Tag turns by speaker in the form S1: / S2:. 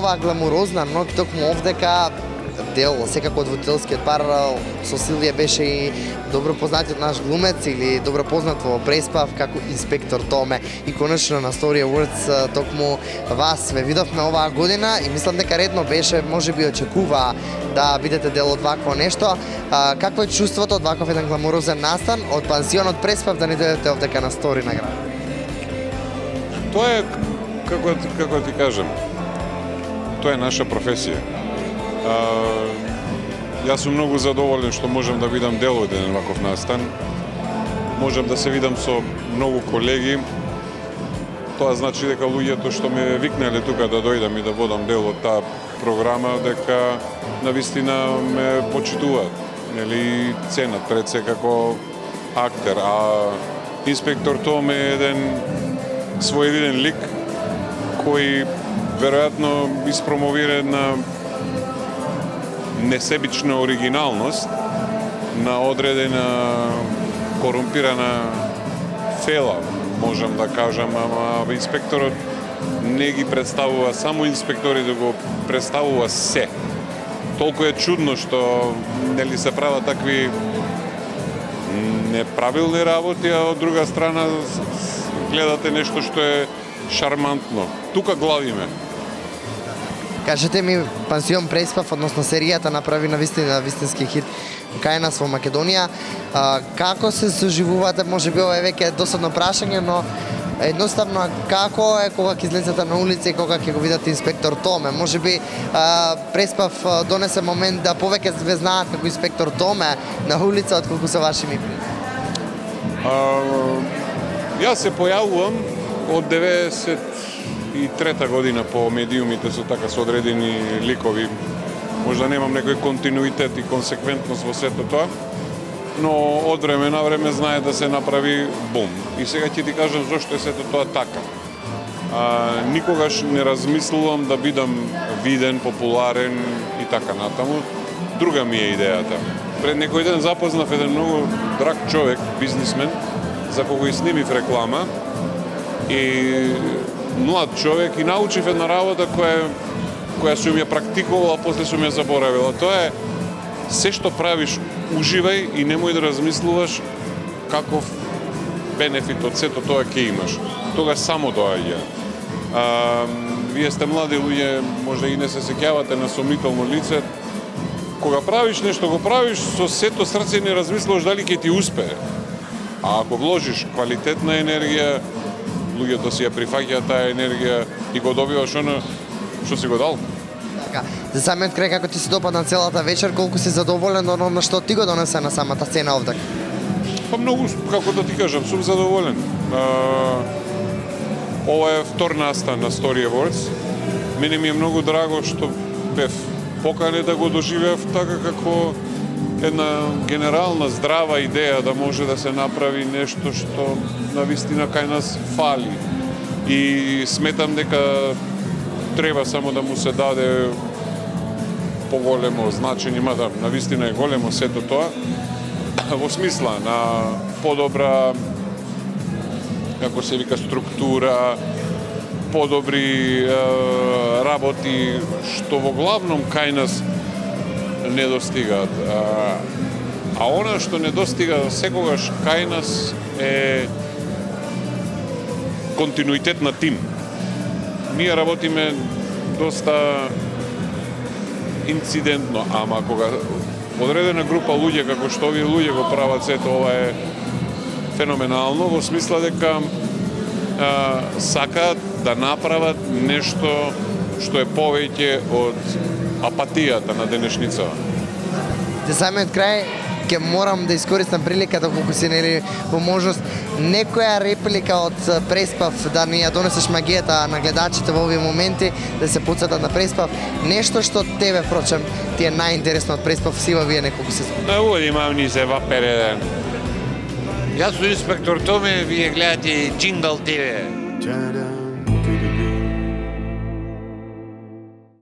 S1: оваа гламурозна, но токму овдека дел, секако од водителскиот пар со Силвија беше и добро познат од наш глумец или добро познат во Преспав како инспектор Томе. И конечно на Story Awards токму вас ве видовме оваа година и мислам дека редно беше, можеби очекува да бидете дел од вакво нешто. Какво е чувството од ваков еден гламурозен настан од пансионот Преспав да не дојдете овдека на Story награда?
S2: Тоа е како ти кажам. Тоа е наша професија. Јас сум многу задоволен што можам да бидам дел од еден ваков настан. Можам да се видам со многу колеги. Тоа значи дека луѓето што ме викнале тука да дојдам и да водам дел од таа програма, дека навистина ме почитуваат, нели, ценат пред се како актер, а инспектор Том е еден своевиден лик кој веројатно испромовира на несебична оригиналност на одредена корумпирана фела, можам да кажам, ама инспекторот не ги представува само инспектори, да го представува се. Толку е чудно што нели се прават такви неправилни работи, а од друга страна гледате нешто што е шармантно. Тука главиме.
S1: Кажете ми, Пансион Преспав, односно серијата направи на вистински хит кај нас во Македонија. Како се соживувате? Можеби ова е веќе досадно прашање, но едноставно како е кога ќе излезете на улица и кога ќе го видите инспектор Томе? Можеби Преспав донесе момент да повеќе ве знаат како инспектор Томе на улица отколку се ваши ми пријатели.
S2: Јас се појавувам од 93 година по медиумите со така со одредени ликови. Можда немам некој континуитет и консеквентност во сето тоа, но од време на време знае да се направи бум. И сега ќе ти кажам зошто е сето тоа така. Никогаш не размислувам да бидам виден, популарен и така натаму. Друга ми е идејата. Пред некој ден запознав еден многу драг човек, бизнисмен, за кого и снимив реклама, и млад човек, и научив една работа која сум ја практикувала, а после сум ја заборавила. Тоа е се што правиш, уживај и немој да размислуваш каков бенефит од сето тоа ќе имаш. Тога само доаѓа. Вие сте млади луѓе, можда и не се сеќавате на сомнително лице. Кога правиш нешто, го правиш со сето срце и не размислуваш дали ќе ти успее. А ако вложиш квалитетна енергија, луѓето си ја прифаќаат таа енергија и го добиваш оно што си го дал.
S1: Така, за самиот крај како ти се допадна целата вечер, колку си задоволен од оно што ти го донесе на самата сцена овде?
S2: Па многу, како да ти кажам, сум задоволен. Ова е втор настан на Story Awards. Мене ми е многу драго што бев поканет да го доживеав така како една генерална здрава идеја да може да се направи нешто што навистина кај нас фали. И сметам дека треба само да му се даде поголемо значење, мада навистина е големо сето тоа, во смисла на подобра, како се вика, структура, подобри работи, што во главном кај нас не достигаат. А она што не достига секогаш кај нас е континуитет на тим. Ние работиме доста инцидентно, ама кога одредена група луѓе, како што овие луѓе го прават сето, ова е феноменално, во смисла дека сакаат да направат нешто што е повеќе од апатијата на денешницава.
S1: За самиот крај ќе морам да искористам приликата колку си нели во можност некоја реплика од Преспав да ни ја донесеш магијата на гледачите во овие моменти, да се потсетат на Преспав, нешто што тебе впрочем ти е најинтересно од Преспав, сива вие неколку се.
S3: Уводи мамни се вапереден. Јас сум инспектор Томе, вие гледате Джингл ТВ.